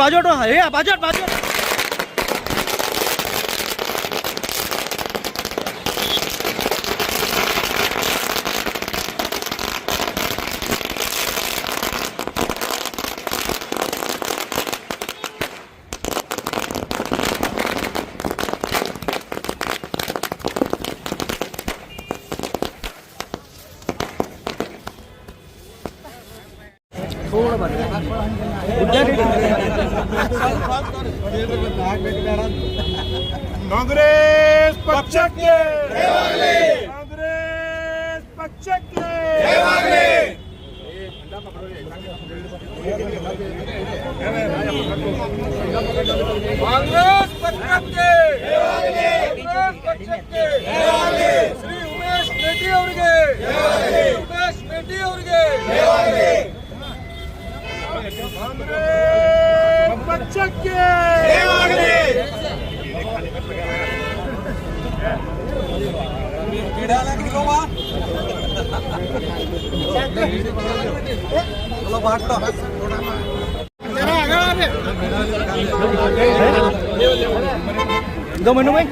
बाजू हे बाजू बाजू कांग्रेस पक्षಕ್ಕೆ कांग्रेस पक्षಕ್ಕೆ कांग्रेस पक्षಕ್ಕೆ श्री उमेश रेड्डी ಅವರಿಗೆ उमेश रेड्डी ಅವರಿಗೆ कांग्रेस पक्षಕ್ಕೆ दो मिनट में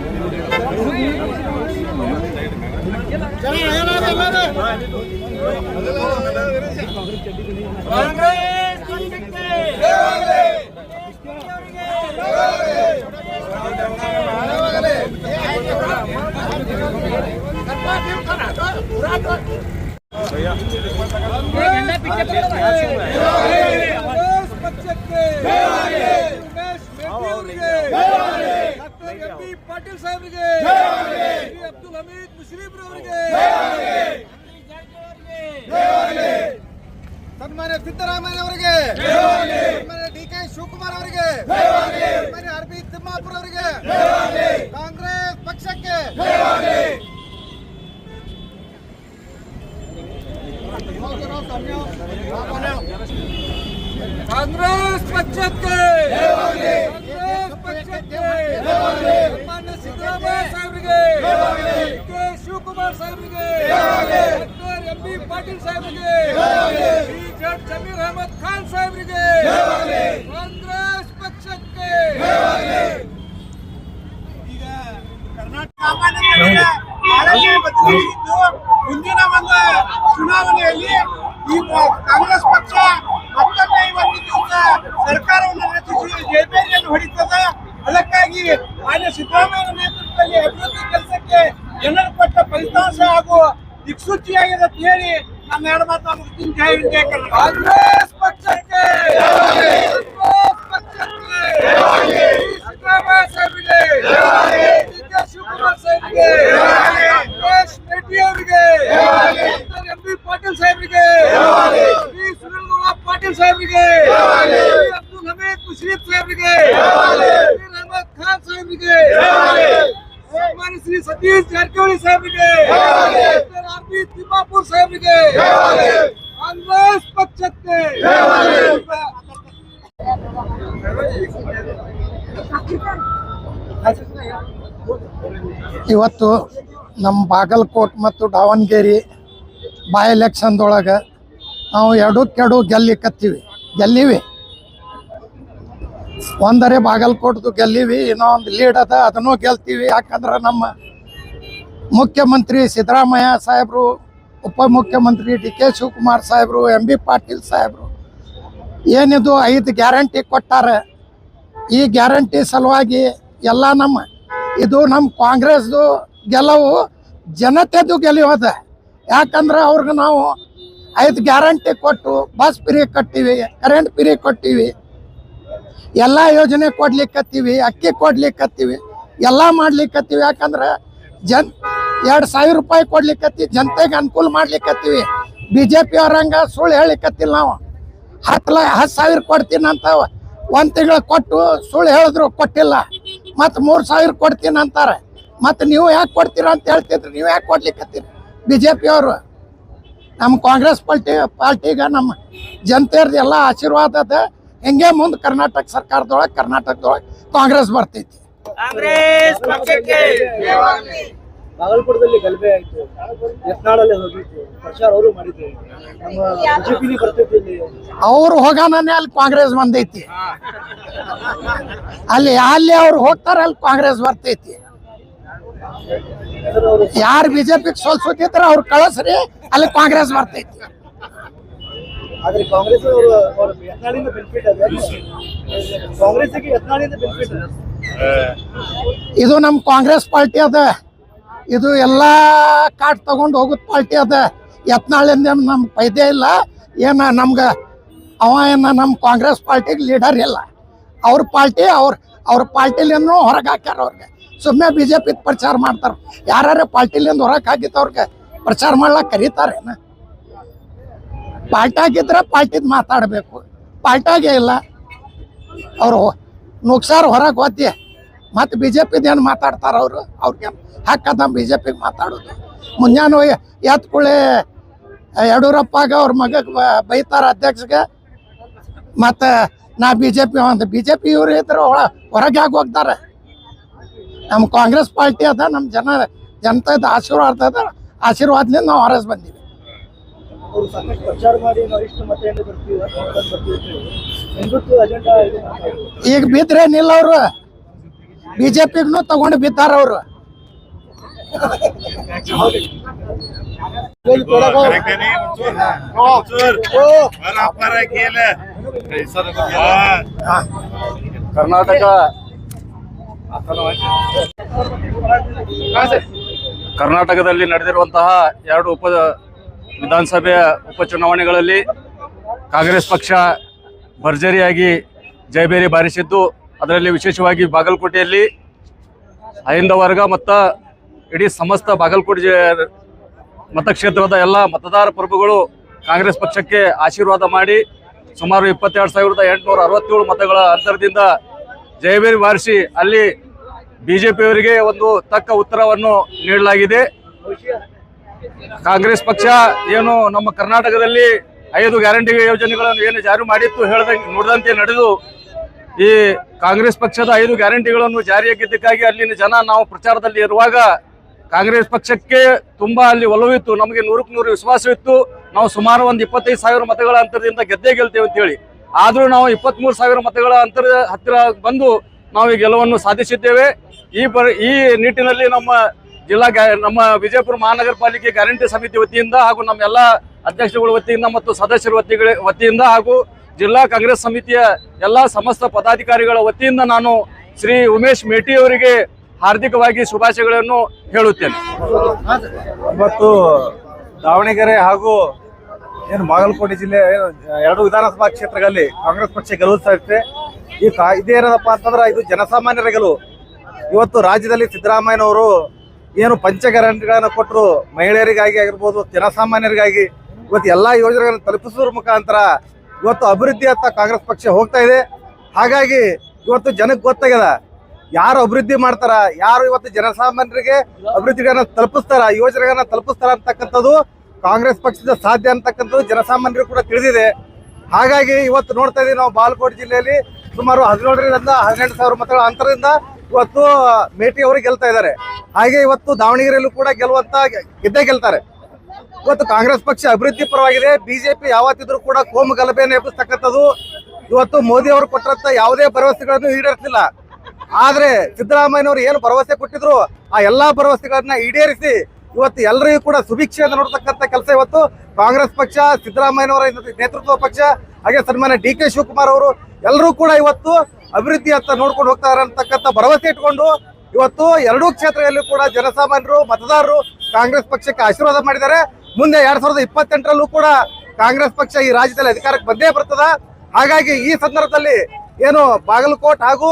पाटिल साहब अब्दुल हमीद मुशरीफ सन्मान्य सिद्धरामಯ್ಯ ಅವರಿಗೆ ಸನ್ಮಾನ್ಯ ಡಿ.ಕೆ. ಶಿವಕುಮಾರ್ ಅವರಿಗೆ ಸನ್ಮಾನ್ಯ ಆರ್.ಬಿ. ತಿಮ್ಮಾಪುರ ಅವರಿಗೆ ಕಾಂಗ್ರೆಸ್ ಪಕ್ಷಕ್ಕೆ ಕಾಂಗ್ರೆಸ್ ಪಕ್ಷಕ್ಕೆ ಕಾಂಗ್ರೆಸ್ ಪಕ್ಷಕ್ಕೆ ಸನ್ಮಾನ್ಯ ಸಿದ್ದರಾಮಯ್ಯ ಸಾಹೇಬರಿಗೆ ಡಿ.ಕೆ. ಶಿವಕುಮಾರ್ ಸಾಹೇಬರಿಗೆ ಡಾಕ್ಟರ್ ಎಂ.ಬಿ. ಪಾಟೀಲ್ ಸಾಹೇಬರಿಗೆ ಜಡ್ ಜಮೀರ್ ಅಹಮದ್ ಖಾನ್ ಸಾಹೇಬರಿಗೆ ಕಾಂಗ್ರೆಸ್ ಪಕ್ಷಕ್ಕೆ ಈಗ ಕರ್ನಾಟಕ ಮುಂದಿನ ಒಂದು ಚುನಾವಣೆಯಲ್ಲಿ ಈ ಕಾಂಗ್ರೆಸ್ ಪಕ್ಷ ಮತ್ತೊಮ್ಮೆ ಒಂದು ದಿವಸ ಸರ್ಕಾರವನ್ನು ರಚಿಸಿ ಜಯಬೇರಿಯನ್ನು ಹೊಡಿತದೆ. ಅದಕ್ಕಾಗಿ ಮಾನ್ಯ ಸಿದ್ದರಾಮಯ್ಯ ನೇತೃತ್ವದಲ್ಲಿ ಅಭಿವೃದ್ಧಿ ಕೆಲಸಕ್ಕೆ ಜನರು ಕೊಟ್ಟ ಫಲಿತಾಂಶ ಹಾಗೂ ದಿಕ್ಸೂಚಿಯಾಗಿದೆ ಅಂತ ಹೇಳಿ ನಮ್ಮ ಎರಡು ಮಾತು ಮುಗಿಸ್ತೀನಿ. ಜೈ ಹಿಂದ್ ಜೈ ಕರ್ನಾಟಕ. ಕಾಂಗ್ರೆಸ್ ಪಕ್ಷಕ್ಕೆ ಸಿದ್ದರಾಮಯ್ಯ ಸಾಹೇಬರಿಗೆ ಡಿ.ಕೆ. ಶಿವಕುಮಾರ್ ಸಾಹೇಬರಿಗೆ ಉಮೇಶ್ ರೆಡ್ಡಿ ಅವರಿಗೆ ಎಂ.ಬಿ. ಪಾಟೀಲ್ ಸಾಹೇಬರಿಗೆ ಶ್ರೀ ಸುನಿಲ್ ಪಾಟೀಲ್ ಸಾಹೇಬರಿಗೆ ಅಬ್ದುಲ್ ಹಮೀದ್ ಮುಶರೀಫ್ ಸಾಹೇಬರಿಗೆ ಅಹಮದ್ ಖಾನ್ ಸಾಹೇಬರಿಗೆ ಸನ್ಮಾನ್ಯ ಶ್ರೀ ಸತೀಶ್ ಜಾರಕಿಹೊಳಿ ಸಾಹೇಬರಿಗೆ ಆರ್.ಬಿ. ತಿಮ್ಮಾಪುರ್ ಸಾಹೇಬರಿಗೆ ಕಾಂಗ್ರೆಸ್ ಪಕ್ಷಕ್ಕೆ ಇವತ್ತು ನಮ್ಮ ಬಾಗಲಕೋಟ್ ಮತ್ತು ದಾವಣಗೆರೆ ಬೈ ಎಲೆಕ್ಷನ್ದೊಳಗೆ ನಾವು ಎರಡಕ್ಕೆರಡು ಗೆಲ್ಲೀವಿ ಒಂದರೆ ಬಾಗಲಕೋಟ್ದು ಗೆಲ್ಲೀವಿ, ಇನ್ನೊಂದು ಲೀಡ್ ಅದ ಅದನ್ನು ಗೆಲ್ತೀವಿ. ಯಾಕಂದ್ರೆ ನಮ್ಮ ಮುಖ್ಯಮಂತ್ರಿ ಸಿದ್ದರಾಮಯ್ಯ ಸಾಹೇಬರು, ಉಪಮುಖ್ಯಮಂತ್ರಿ ಡಿ.ಕೆ. ಶಿವಕುಮಾರ್ ಸಾಹೇಬರು, ಎಂ.ಬಿ. ಪಾಟೀಲ್ ಸಾಹೇಬರು ಏನಿದು 5 ಗ್ಯಾರಂಟಿ ಕೊಟ್ಟಾರೆ. ಈ ಗ್ಯಾರಂಟಿ ಸಲುವಾಗಿ ಎಲ್ಲ ಇದು ನಮ್ಮ ಕಾಂಗ್ರೆಸ್ದು ಗೆಲುವು ಜನತೆದು ಗೆಲುವದ. ಯಾಕಂದ್ರೆ ಅವ್ರಿಗೆ ನಾವು 5 ಗ್ಯಾರಂಟಿ ಕೊಟ್ಟು ಬಸ್ ಫ್ರೀ ಕೊಟ್ಟಿವಿ, ಕರೆಂಟ್ ಫ್ರೀ ಕೊಟ್ಟಿವಿ, ಎಲ್ಲ ಯೋಜನೆ ಕೊಡ್ಲಿಕ್ಕತ್ತೀವಿ, ಅಕ್ಕಿ ಕೊಡ್ಲಿಕ್ಕತ್ತೀವಿ, ಎಲ್ಲ ಮಾಡ್ಲಿಕ್ಕತ್ತೀವಿ. ಯಾಕಂದ್ರೆ 2,000 ರೂಪಾಯಿ ಕೊಡ್ಲಿಕ್ಕತ್ತೀವಿ, ಜನತೆಗೆ ಅನುಕೂಲ ಮಾಡ್ಲಿಕ್ಕತ್ತೀವಿ. BJP ಅವ್ರಂಗ ಸುಳ್ಳು ಹೇಳಿಕತ್ತಿಲ್ಲ. ನಾವು 10,000 ಕೊಡ್ತೀನಿ ಅಂತ 1 ತಿಂಗಳು ಕೊಟ್ಟು ಸುಳ್ಳು ಹೇಳಿದ್ರು, ಕೊಟ್ಟಿಲ್ಲ. ಮತ್ತು 3,000 ಕೊಡ್ತೀನಿ ಅಂತಾರೆ. ಮತ್ತು ನೀವು ಯಾಕೆ ಕೊಡ್ತೀರ ಅಂತ ಹೇಳ್ತಿದ್ರಿ, ನೀವು ಯಾಕೆ ಕೊಡ್ಲಿಕ್ಕತ್ತೀರಿ? BJP ಅವರು ನಮ್ಮ ಕಾಂಗ್ರೆಸ್ ಪಾರ್ಟಿಗೆ ನಮ್ಮ ಜನತೆಯವ್ರದ್ದು ಎಲ್ಲ ಆಶೀರ್ವಾದ ಅದ. ಹೆಂಗೆ ಮುಂದೆ ಕರ್ನಾಟಕ ಸರ್ಕಾರದೊಳಗೆ ಕಾಂಗ್ರೆಸ್ ಬರ್ತೈತಿ. ಬಾಗಲಕೋಟದಲ್ಲಿ ಗಲಭೆ ಆಯ್ತು, ಯತ್ನಾಳಲ್ಲಿ ಹೋಗಿತ್ತು, ಪ್ರಚಾರ ಅವರು ಮಾಡಿದ್ರು, ನಮ್ಮ ಬಿಜೆಪಿ ಬರ್ತೈತಿ ಇಲ್ಲಿ. ಅವ್ರು ಹೋಗಾನೇ ಅಲ್ಲಿ ಕಾಂಗ್ರೆಸ್ ಬಂದೈತಿ, ಅಲ್ಲಿ ಅವ್ರು ಹೋಗ್ತಾರ ಅಲ್ಲಿ ಕಾಂಗ್ರೆಸ್ ಬರ್ತೈತಿ. ಯಾರು ಬಿಜೆಪಿ ಸೋಲ್ಸುತ್ತಿದ್ರ ಅವ್ರು ಕಳಿಸ್ರಿ, ಅಲ್ಲಿ ಕಾಂಗ್ರೆಸ್ ಬರ್ತೈತಿ. ಆದ್ರೆ ಕಾಂಗ್ರೆಸ್ ಅವರು ಯತ್ನಾಳಿಂದ ಬೆನಿಫಿಟ್ ಅದ, ಕಾಂಗ್ರೆಸ್ಗೆ ಯತ್ನಾಳಿಂದ ಬೆನಿಫಿಟ್. ಇದು ನಮ್ಮ ಕಾಂಗ್ರೆಸ್ ಪಾರ್ಟಿ ಅದ, ಇದು ಎಲ್ಲಾ ಕಾರ್ಡ್ ತಗೊಂಡು ಹೋಗುತ್ತ ಪಾರ್ಟಿ ಅದ. ಯತ್ನಾಳಿಂದ ನಮ್ ಫೈದೆ ಇಲ್ಲ. ಏನ ನಮ್ಗ ನಮ್ಮ ಕಾಂಗ್ರೆಸ್ ಪಾರ್ಟಿಗೆ ಲೀಡರ್ ಇಲ್ಲ. ಅವ್ರ ಪಾರ್ಟಿ ಅವ್ರ ಪಾರ್ಟಿಲಿಂದ ಹೊರಗೆ ಹಾಕ್ಯಾರ. ಅವ್ರಿಗೆ ಸುಮ್ಮನೆ ಬಿಜೆಪಿ ಪ್ರಚಾರ ಮಾಡ್ತಾರ. ಯಾರು ಪಾರ್ಟಿಲಿಂದ ಹೊರಗೆ ಹಾಕಿತ್ತವ್ರಿಗೆ ಪ್ರಚಾರ ಮಾಡ್ಲಕ್ಕೆ ಕರೀತಾರೇನ? ಪಾರ್ಟಿಯಾಗಿದ್ರೆ ಪಾರ್ಟಿದ್ ಮಾತಾಡಬೇಕು, ಪಾರ್ಟಿಯಾಗೇ ಇಲ್ಲ. ಅವರು ನುಗ್ಸಾರ ಹೊರಗೆ ಹೋದ್ದಿ ಮತ್ತು ಬಿಜೆಪಿದೇನು ಮಾತಾಡ್ತಾರ ಅವರು? ಅವ್ರಿಗೆ ಹಾಕದ ಬಿಜೆಪಿಗೆ ಮಾತಾಡೋದು. ಮುಂಜಾನೆ ಎತ್ಕೊಳ್ಳಿ ಯಡಿಯೂರಪ್ಪಗ ಅವ್ರ ಮಗಗೆ ಬೈತಾರ ಅಧ್ಯಕ್ಷಗೆ, ಮತ್ತು ನಾ ಬಿಜೆಪಿ ಅಂತ ಬಿಜೆಪಿ ಇವ್ರು ಇದ್ರೆ ಹೊರಗೆ ಆಗಿ ಹೋಗ್ತಾರೆ. ನಮ್ಮ ಕಾಂಗ್ರೆಸ್ ಪಾರ್ಟಿ ಅದ, ನಮ್ಮ ಜನತದ ಆಶೀರ್ವಾದ ಅದ, ಆಶೀರ್ವಾದದಿಂದ ನಾವು ಹೊರಸ್ ಬಂದೀವಿ. ಅವರು ಸಾಕಷ್ಟು ಪ್ರಚಾರ ಮಾಡಿ ನಾವು ಇಷ್ಟು ಮತದಿಂದ ಬರ್ತೀವಿ ಹಿಂದುತ್ವ ಅಜೆಂಡಾ ಈಗ ಬಿದ್ರೇನಿಲ್ಲ ಅವರು, ಬಿಜೆಪಿಗೂ ತಗೊಂಡು ಬಿದ್ದಾರ ಅವರು. ಕರ್ನಾಟಕದಲ್ಲಿ ನಡೆದಿರುವಂತಹ 2 ವಿಧಾನಸಭೆಯ ಉಪಚುನಾವಣೆಗಳಲ್ಲಿ ಕಾಂಗ್ರೆಸ್ ಪಕ್ಷ ಭರ್ಜರಿಯಾಗಿ ಜಯಬೇರಿ ಬಾರಿಸಿದ್ದು, ಅದರಲ್ಲಿ ವಿಶೇಷವಾಗಿ ಬಾಗಲಕೋಟೆಯಲ್ಲಿ ಅಹಿಂದ ವರ್ಗ ಮತ್ತು ಇಡೀ ಸಮಸ್ತ ಬಾಗಲಕೋಟೆ ಮತಕ್ಷೇತ್ರದ ಎಲ್ಲ ಮತದಾರ ಪ್ರಭುಗಳು ಕಾಂಗ್ರೆಸ್ ಪಕ್ಷಕ್ಕೆ ಆಶೀರ್ವಾದ ಮಾಡಿ ಸುಮಾರು 22,867 ಮತಗಳ ಅಂತರದಿಂದ ಜಯಬೇರಿ ಬಾರಿಸಿ ಅಲ್ಲಿ ಬಿಜೆಪಿಯವರಿಗೆ ಒಂದು ತಕ್ಕ ಉತ್ತರವನ್ನು ನೀಡಲಾಗಿದೆ. ಕಾಂಗ್ರೆಸ್ ಪಕ್ಷ ಏನು ನಮ್ಮ ಕರ್ನಾಟಕದಲ್ಲಿ 5 ಗ್ಯಾರಂಟಿ ಯೋಜನೆಗಳನ್ನು ಏನು ಜಾರಿ ಮಾಡಿತ್ತು ನೋಡಿದಂತೆ ನಡೆದು ಈ ಕಾಂಗ್ರೆಸ್ ಪಕ್ಷದ 5 ಗ್ಯಾರಂಟಿಗಳನ್ನು ಜಾರಿಯಾಗಿದ್ದಕ್ಕಾಗಿ ಅಲ್ಲಿನ ಜನ ನಾವು ಪ್ರಚಾರದಲ್ಲಿ ಇರುವಾಗ ಕಾಂಗ್ರೆಸ್ ಪಕ್ಷಕ್ಕೆ ತುಂಬಾ ಅಲ್ಲಿ ಒಲವಿತ್ತು, ನಮಗೆ 100ಕ್ಕೆ 100 ವಿಶ್ವಾಸವಿತ್ತು. ನಾವು ಸುಮಾರು ಒಂದು 25,000 ಮತಗಳ ಅಂತರದಿಂದ ಗೆಲ್ತೇವೆ ಅಂತ ಹೇಳಿ, ಆದ್ರೂ ನಾವು 23,000 ಮತಗಳ ಅಂತರದ ಹತ್ತಿರ ಬಂದು ನಾವು ಈ ಗೆಲುವನ್ನು ಸಾಧಿಸಿದ್ದೇವೆ. ಈ ನಿಟ್ಟಿನಲ್ಲಿ ನಮ್ಮ ವಿಜಯಪುರ ಮಹಾನಗರ ಪಾಲಿಕೆ ಗ್ಯಾರಂಟಿ ಸಮಿತಿ ವತಿಯಿಂದ ಹಾಗೂ ನಮ್ಮ ಎಲ್ಲ ಅಧ್ಯಕ್ಷರುಗಳ ವತಿಯಿಂದ ಮತ್ತು ಸದಸ್ಯರ ವತಿಯಿಂದ ಹಾಗೂ ಜಿಲ್ಲಾ ಕಾಂಗ್ರೆಸ್ ಸಮಿತಿಯ ಎಲ್ಲ ಸಮಸ್ತ ಪದಾಧಿಕಾರಿಗಳ ವತಿಯಿಂದ ನಾನು ಶ್ರೀ ಉಮೇಶ್ ಮೇಟಿ ಅವರಿಗೆ ಹಾರ್ದಿಕವಾಗಿ ಶುಭಾಶಯಗಳನ್ನು ಹೇಳುತ್ತೇನೆ. ಇವತ್ತು ದಾವಣಗೆರೆ ಹಾಗೂ ಏನು ಬಾಗಲಕೋಟೆ ಜಿಲ್ಲೆ 2 ವಿಧಾನಸಭಾ ಕ್ಷೇತ್ರಗಳಲ್ಲಿ ಕಾಂಗ್ರೆಸ್ ಪಕ್ಷ ಗೆಲುವು ಸಾಧಿಸಿದೆ. ಇದೇನಪ್ಪ ಅಂತಂದ್ರೆ ಇದು ಜನಸಾಮಾನ್ಯರ ಗೆಲುವು. ಇವತ್ತು ರಾಜ್ಯದಲ್ಲಿ ಸಿದ್ದರಾಮಯ್ಯನವರು ಏನು ಪಂಚ ಗ್ಯಾರಂಟಿಗಳನ್ನು ಕೊಟ್ಟರು, ಮಹಿಳೆಯರಿಗಾಗಿ ಆಗಿರ್ಬೋದು, ಜನಸಾಮಾನ್ಯರಿಗಾಗಿ ಇವತ್ತು ಎಲ್ಲ ಯೋಜನೆಗಳನ್ನು ತಲುಪಿಸುವ ಮುಖಾಂತರ ಇವತ್ತು ಅಭಿವೃದ್ಧಿಯತ್ತ ಕಾಂಗ್ರೆಸ್ ಪಕ್ಷ ಹೋಗ್ತಾ ಇದೆ. ಹಾಗಾಗಿ ಇವತ್ತು ಜನಕ್ಕೆ ಗೊತ್ತಾಗ್ಯದ ಯಾರು ಅಭಿವೃದ್ಧಿ ಮಾಡ್ತಾರ, ಯಾರು ಇವತ್ತು ಜನಸಾಮಾನ್ಯರಿಗೆ ಅಭಿವೃದ್ಧಿಗಳನ್ನ ತಲುಪಿಸ್ತಾರ, ಯೋಜನೆಗಳನ್ನ ತಲುಪಿಸ್ತಾರ ಅಂತಕ್ಕಂಥದ್ದು ಕಾಂಗ್ರೆಸ್ ಪಕ್ಷದ ಸಾಧ್ಯ ಅಂತಕ್ಕಂಥದ್ದು ಜನಸಾಮಾನ್ಯರು ಕೂಡ ತಿಳಿದಿದೆ. ಹಾಗಾಗಿ ಇವತ್ತು ನೋಡ್ತಾ ಇದೀವಿ ನಾವು ಬಾಗಲಕೋಟೆ ಜಿಲ್ಲೆಯಲ್ಲಿ ಸುಮಾರು 17,000ರಿಂದ 18,000 ಮತಗಳ ಅಂತರದಿಂದ ಇವತ್ತು ಮೇಟಿ ಅವರು ಗೆಲ್ತಾ ಇದ್ದಾರೆ. ಹಾಗೆ ಇವತ್ತು ದಾವಣಗೆರೆಯಲ್ಲೂ ಕೂಡ ಗೆದ್ದೇ ಗೆಲ್ತಾರೆ. ಇವತ್ತು ಕಾಂಗ್ರೆಸ್ ಪಕ್ಷ ಅಭಿವೃದ್ಧಿ ಪರವಾಗಿದೆ. ಬಿಜೆಪಿ ಯಾವತ್ತಿದ್ರು ಕೂಡ ಕೋಮು ಗಲಭೆಯನ್ನು ಎಬ್ಬಿಸ್ತಕ್ಕಂಥದ್ದು. ಇವತ್ತು ಮೋದಿ ಅವರು ಕೊಟ್ಟಂತ ಯಾವುದೇ ಭರವಸೆಗಳನ್ನು ಈಡೇರಿಸಿಲ್ಲ. ಆದ್ರೆ ಸಿದ್ದರಾಮಯ್ಯನವರು ಏನು ಭರವಸೆ ಕೊಟ್ಟಿದ್ರು ಆ ಎಲ್ಲಾ ಭರವಸೆಗಳನ್ನ ಈಡೇರಿಸಿ ಇವತ್ತು ಎಲ್ಲರಿಗೂ ಕೂಡ ಸುಭಿಕ್ಷೆಯನ್ನು ನೋಡ್ತಕ್ಕಂಥ ಕೆಲಸ ಇವತ್ತು ಕಾಂಗ್ರೆಸ್ ಪಕ್ಷ, ಸಿದ್ದರಾಮಯ್ಯನವರ ನೇತೃತ್ವ ಪಕ್ಷ, ಹಾಗೆ ಸನ್ಮಾನ್ಯ ಡಿ.ಕೆ. ಶಿವಕುಮಾರ್ ಅವರು ಎಲ್ಲರೂ ಕೂಡ ಇವತ್ತು ಅಭಿವೃದ್ಧಿ ಅಂತ ನೋಡ್ಕೊಂಡು ಹೋಗ್ತಾರೆ ಅಂತಕ್ಕಂಥ ಭರವಸೆ ಇಟ್ಕೊಂಡು ಇವತ್ತು 2 ಕ್ಷೇತ್ರದಲ್ಲಿ ಕೂಡ ಜನಸಾಮಾನ್ಯರು ಮತದಾರರು ಕಾಂಗ್ರೆಸ್ ಪಕ್ಷಕ್ಕೆ ಆಶೀರ್ವಾದ ಮಾಡಿದ್ದಾರೆ. ಮುಂದೆ 2028ರಲ್ಲೂ ಕೂಡ ಕಾಂಗ್ರೆಸ್ ಪಕ್ಷ ಈ ರಾಜ್ಯದಲ್ಲಿ ಅಧಿಕಾರಕ್ಕೆ ಬಂದೇ ಬರ್ತದ. ಹಾಗಾಗಿ ಈ ಸಂದರ್ಭದಲ್ಲಿ ಏನು ಬಾಗಲಕೋಟೆ ಹಾಗೂ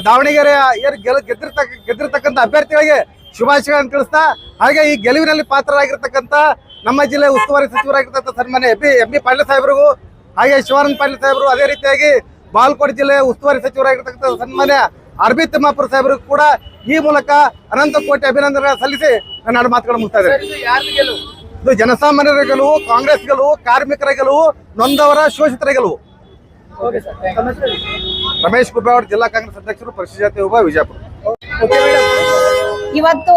ದಾವಣಗೆರೆಯ ಏನು ಗೆದ್ದಿರ್ತಕ್ಕಂಥ ಅಭ್ಯರ್ಥಿಗಳಿಗೆ ಶುಭಾಶಯಗಳನ್ನು ತಿಳಿಸ್ತಾ, ಹಾಗೆ ಈ ಗೆಲುವಿನಲ್ಲಿ ಪಾತ್ರರಾಗಿರ್ತಕ್ಕಂಥ ನಮ್ಮ ಜಿಲ್ಲೆ ಉಸ್ತುವಾರಿ ಸಚಿವರಾಗಿರ್ತಕ್ಕಂಥ ಸನ್ಮಾನ್ಯ ಎಂ ಬಿ ಪಾಟೀಲ್ ಸಾಹೇಬರಿಗೂ, ಹಾಗೆ ಶಿವಾನಂದ ಪಾಟೀಲ್ ಸಾಹೇಬರು, ಅದೇ ರೀತಿಯಾಗಿ ಬಾಗಲಕೋಟೆ ಜಿಲ್ಲೆ ಉಸ್ತುವಾರಿ ಸಚಿವರಾಗಿರ್ತಕ್ಕಂಥ ಸನ್ಮಾನ್ಯ ಆರ್.ಬಿ. ತಿಮ್ಮಾಪುರ ಸಾಹೇಬರಿಗೂ ಕೂಡ ಈ ಮೂಲಕ ಅನಂತ ಕೋಟಿ ಅಭಿನಂದನೆ ಸಲ್ಲಿಸಿ ನನ್ನ ಮಾತುಗಳನ್ನು ಮುಗಿಸ್ತಾ ಇದ್ದೇನೆ. ಇದು ಜನಸಾಮಾನ್ಯರ ಗೆಲುವು, ಕಾಂಗ್ರೆಸ್ ಗೆಲುವು, ಕಾರ್ಮಿಕರ ಗೆಲುವು, ನೊಂದವರ ಶೋಷಿತರ ಗೆಲುವು. ರಮೇಶ್ ಕುಬ್ಬೇವಾಡ್, ಜಿಲ್ಲಾ ಕಾಂಗ್ರೆಸ್ ಅಧ್ಯಕ್ಷರು, ಪರಿಶಿಷ್ಟ ಜಾತಿ ವಿಭಾಗ, ವಿಜಯಪುರ. ಇವತ್ತು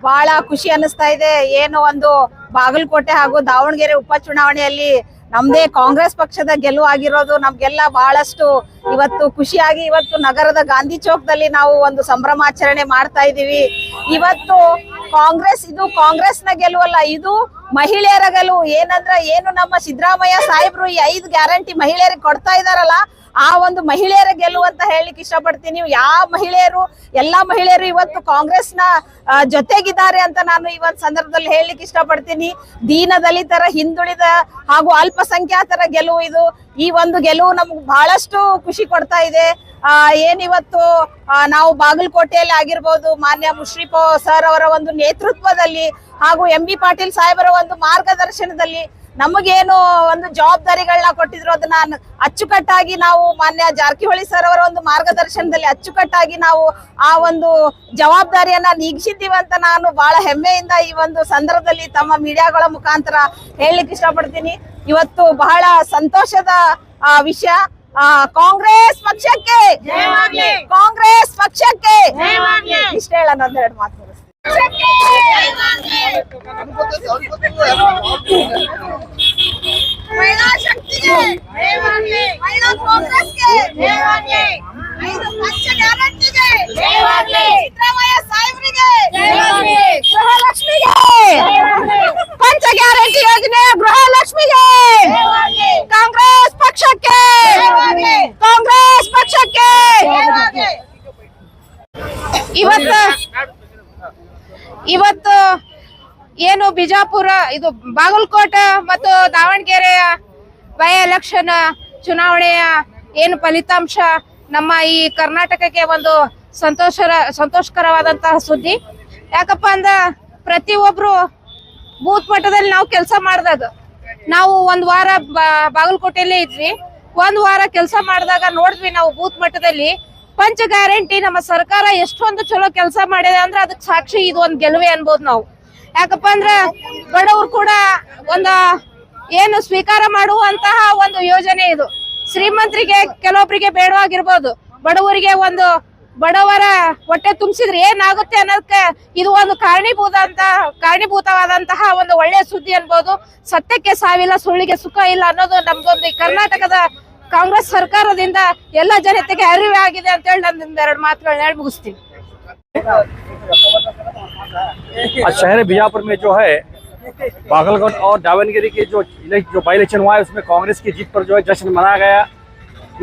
ಬಹಳ ಖುಷಿ ಅನಿಸ್ತಾ ಇದೆ. ಏನು ಒಂದು ಬಾಗಲಕೋಟೆ ಹಾಗೂ ದಾವಣಗೆರೆ ಉಪಚುನಾವಣೆಯಲ್ಲಿ ನಮ್ದೇ ಕಾಂಗ್ರೆಸ್ ಪಕ್ಷದ ಗೆಲುವು ಆಗಿರೋದು ನಮ್ಗೆಲ್ಲ ಬಹಳಷ್ಟು ಇವತ್ತು ಖುಷಿಯಾಗಿ ಇವತ್ತು ನಗರದ ಗಾಂಧಿ ಚೌಕದಲ್ಲಿ ನಾವು ಒಂದು ಸಂಭ್ರಮಾಚರಣೆ ಮಾಡ್ತಾ ಇದೀವಿ. ಇವತ್ತು ಇದು ಕಾಂಗ್ರೆಸ್ನ ಗೆಲುವಲ್ಲ, ಇದು ಮಹಿಳೆಯರ ಗೆಲುವು. ಏನು ನಮ್ಮ ಸಿದ್ದರಾಮಯ್ಯ ಸಾಹೇಬ್ರು ಈ 5 ಗ್ಯಾರಂಟಿ ಮಹಿಳೆಯರಿಗೆ ಕೊಡ್ತಾ ಇದಾರಲ್ಲ, ಆ ಒಂದು ಮಹಿಳೆಯರ ಗೆಲುವು ಅಂತ ಹೇಳಲಿಕ್ಕೆ ಇಷ್ಟಪಡ್ತೀನಿ. ಎಲ್ಲಾ ಮಹಿಳೆಯರು ಇವತ್ತು ಕಾಂಗ್ರೆಸ್ನ ಜೊತೆಗಿದ್ದಾರೆ ಅಂತ ನಾನು ಈ ಒಂದು ಸಂದರ್ಭದಲ್ಲಿ ಹೇಳಲಿಕ್ಕೆ ಇಷ್ಟಪಡ್ತೀನಿ. ದೀನ ದಲಿತರ, ಹಿಂದುಳಿದ ಹಾಗೂ ಅಲ್ಪಸಂಖ್ಯಾತರ ಗೆಲುವು ಇದು. ಈ ಒಂದು ಗೆಲುವು ನಮ್ಗೆ ಬಹಳಷ್ಟು ಖುಷಿ ಕೊಡ್ತಾ ಇದೆ. ಏನಿವತ್ತು ನಾವು ಬಾಗಲಕೋಟೆಯಲ್ಲಿ ಆಗಿರ್ಬೋದು, ಮಾನ್ಯ ಮುಷ್ರಿಫ್ ಸರ್ ಅವರ ಒಂದು ನೇತೃತ್ವದಲ್ಲಿ ಹಾಗೂ MB ಪಾಟೀಲ್ ಸಾಹೇಬರ ಒಂದು ಮಾರ್ಗದರ್ಶನದಲ್ಲಿ ನಮಗೇನು ಒಂದು ಜವಾಬ್ದಾರಿಗಳನ್ನ ಕೊಟ್ಟಿದ್ರು ಅದನ್ನ ಅಚ್ಚುಕಟ್ಟಾಗಿ ನಾವು ಮಾನ್ಯ ಜಾರಕಿಹೊಳಿ ಸರ್ ಅವರ ಒಂದು ಮಾರ್ಗದರ್ಶನದಲ್ಲಿ ಅಚ್ಚುಕಟ್ಟಾಗಿ ನಾವು ಆ ಒಂದು ಜವಾಬ್ದಾರಿಯನ್ನ ನೀಗಿಸಿದ್ದೀವಿ ಅಂತ ನಾನು ಬಹಳ ಹೆಮ್ಮೆಯಿಂದ ಈ ಒಂದು ಸಂದರ್ಭದಲ್ಲಿ ತಮ್ಮ ಮೀಡಿಯಾಗಳ ಮುಖಾಂತರ ಹೇಳಲಿಕ್ಕೆ ಇಷ್ಟಪಡ್ತೀನಿ. ಇವತ್ತು ಬಹಳ ಸಂತೋಷದ ವಿಷಯ. ಕಾಂಗ್ರೆಸ್ ಪಕ್ಷಕ್ಕೆ ಕಾಂಗ್ರೆಸ್ ಪಕ್ಷಕ್ಕೆ ಇಷ್ಟ ಹೇಳೋಣ ಒಂದೆರಡು ಮಾತು. ಮಹಿಳಾ ಶಕ್ತಿಗೆ, ಮಹಿಳಾ ಕಾಂಗ್ರೆಸ್ಗೆ, 5 ಪಂಚ ಗ್ಯಾರಂಟಿಗೆ, ಸಿದ್ದರಾಮಯ್ಯ ಸಾಹೇಬ್ರಿಗೆ, ಗೃಹಲಕ್ಷ್ಮಿಗೆ, ಪಂಚ ಗ್ಯಾರಂಟಿ ಯೋಜನೆ ಗೃಹಲಕ್ಷ್ಮಿಗೆ, ಕಾಂಗ್ರೆಸ್ ಪಕ್ಷಕ್ಕೆ, ಕಾಂಗ್ರೆಸ್ ಪಕ್ಷಕ್ಕೆ. ಇವತ್ತು ಏನು ಬಿಜಾಪುರ, ಇದು ಬಾಗಲಕೋಟೆ ಮತ್ತು ದಾವಣಗೆರೆಯ ಬೈ ಎಲೆಕ್ಷನ್ ಚುನಾವಣೆಯ ಏನು ಫಲಿತಾಂಶ ನಮ್ಮ ಈ ಕರ್ನಾಟಕಕ್ಕೆ ಒಂದು ಸಂತೋಷಕರವಾದಂತಹ ಸುದ್ದಿ. ಯಾಕಪ್ಪ ಅಂದ್ರ ಪ್ರತಿಯೊಬ್ರು ಬೂತ್ ಮಟ್ಟದಲ್ಲಿ ನಾವು ಕೆಲಸ ಮಾಡಿದಾಗ, ನಾವು ಒಂದ್ ವಾರ ಬಾಗಲಕೋಟೆಯಲ್ಲೇ ಇದ್ವಿ, ಒಂದ್ ವಾರ ಕೆಲಸ ಮಾಡಿದಾಗ ನೋಡಿದ್ವಿ ನಾವು ಬೂತ್ ಮಟ್ಟದಲ್ಲಿ ಪಂಚ ಗ್ಯಾರಂಟಿ ನಮ್ಮ ಸರ್ಕಾರ ಎಷ್ಟೊಂದು ಚಲೋ ಕೆಲಸ ಮಾಡಿದೆ ಅಂದ್ರೆ ಅದಕ್ಕೆ ಸಾಕ್ಷಿ ಇದು ಒಂದು ಗೆಲುವೆ ಅನ್ಬೋದು ನಾವು. ಯಾಕಪ್ಪ ಅಂದ್ರೆ ಬಡವರು ಕೂಡ ಏನು ಸ್ವೀಕಾರ ಮಾಡುವಂತಹ ಒಂದು ಯೋಜನೆ ಇದು. ಶ್ರೀಮಂತರಿಗೆ ಕೆಲವೊಬ್ಬರಿಗೆ ಬೇಡವಾಗಿರ್ಬೋದು, ಬಡವರಿಗೆ ಬಡವರ ಹೊಟ್ಟೆ ತುಂಬಿಸಿದ್ರೆ ಏನಾಗುತ್ತೆ ಅನ್ನೋದಕ್ಕೆ ಇದು ಒಂದು ಕಾರಣೀಭೂತವಾದಂತಹ ಒಂದು ಒಳ್ಳೆಯ ಸುದ್ದಿ ಅನ್ಬೋದು. ಸತ್ಯಕ್ಕೆ ಸಾವಿಲ್ಲ, ಸುಳ್ಳಿಗೆ ಸುಖ ಇಲ್ಲ ಅನ್ನೋದು ನಮ್ದೊಂದು ಈ ಕರ್ನಾಟಕದ ಕಾಂಗ್ರೆಸ್ ಸರ್ಕಾರದಿಂದ ಎಲ್ಲ ಜನತೆಗೆ ಅರಿವು ಆಗಿದೆ ಅಂತ ಹೇಳಿ ನಾನು 2 ಮಾತುಗಳನ್ನ ಹೇಳಿ ಮುಗಿಸ್ತೀನಿ. शहर बीजापुर में जो है बागलकोट और दावणगेरे के जो बाई इलेक्शन हुआ है उसमें कांग्रेस की जीत पर जो है जश्न मनाया गया।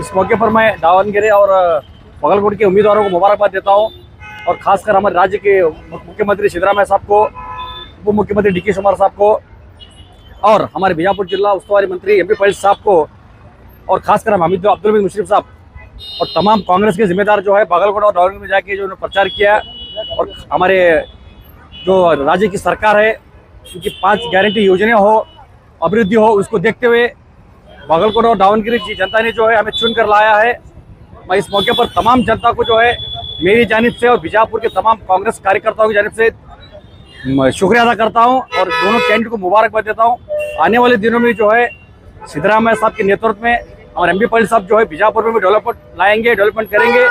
इस मौके पर मैं दावणगेरे और बागलकोट के उम्मीदवारों को मुबारकबाद देता हूं और खासकर हमारे राज्य के मुख्यमंत्री सिद्धरामैया साहब को, उप मुख्यमंत्री DK शिवकुमार साहब को और हमारे बीजापुर जिला उस्तुवारी मंत्री MB पाटिल साहब को और खासकर हम अब्दुल हमीद मुशर्रफ साहब और तमाम कांग्रेस के जिम्मेदार जो है बागलकोट और दावणगेरे में जाके जो उन्होंने प्रचार किया और हमारे जो राज्य की सरकार है उनकी 5 गारंटी योजनाएं हो, अभिवृद्धि हो, उसको देखते हुए बागलकोट और दावणगेरे की जनता ने जो है हमें चुन कर लाया है। मैं इस मौके पर तमाम जनता को जो है मेरी जानिब से और बीजापुर के तमाम कांग्रेस कार्यकर्ताओं की जानिब से शुक्रिया अदा करता हूं और दोनों कैंडिडेट को मुबारकबाद देता हूं। आने वाले दिनों में जो है सिद्धरामैया साहब के नेतृत्व में और MB पाटिल साहब जो है बीजापुर में भी डेवलपमेंट करेंगे।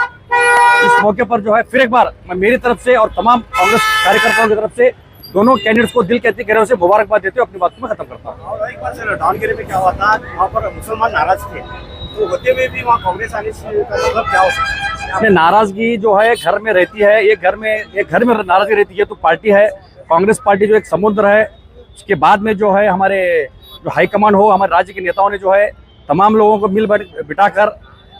इस मौके पर जो है फिर एक बार मैं मेरी तरफ से और तमाम कांग्रेस कार्यकर्ताओं की तरफ से दोनों कैंडिडेट्स को दिल कहती गहरे से मुबारकबाद देते हुए अपनी बात को मैं खत्म करता हूँ। एक बार सर, दावणगेरे में क्या हुआ था, वहाँ पर मुसलमान नाराज थे, तो होते हुए भी वहाँ कांग्रेस आने से का मतलब क्या हो सकता है? अपने नाराजगी जो है घर में रहती है, एक घर में नाराजगी रहती है तो पार्टी है कांग्रेस पार्टी जो एक समुद्र है। उसके बाद में जो है हमारे जो हाईकमान हो, हमारे राज्य के नेताओं ने जो है तमाम लोगों को मिल बिठाकर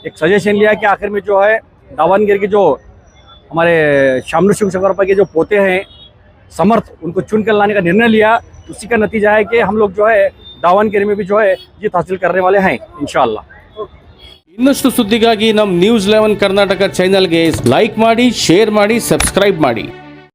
एक सजेशन लिया कि आखिर में जो है दावणगेरे के जो हमारे शामनु शिवशंकर के जो पोते हैं समर्थ, उनको चुन कर लाने का निर्णय लिया। उसी का नतीजा है कि हम लोग जो है दावणगेरे में भी जो है जीत हासिल करने वाले हैं इंशाअल्लाह। ಇನ್ನಷ್ಟು ಸುದ್ದಿಗಾಗಿ ನಮ್ಮ ನ್ಯೂಸ್ 11 ಕರ್ನಾಟಕ ಚಾನೆಲ್ಗೆ ಲೈಕ್ ಮಾಡಿ, ಶೇರ್ ಮಾಡಿ, ಸಬ್ಸ್ಕ್ರೈಬ್ ಮಾಡಿ.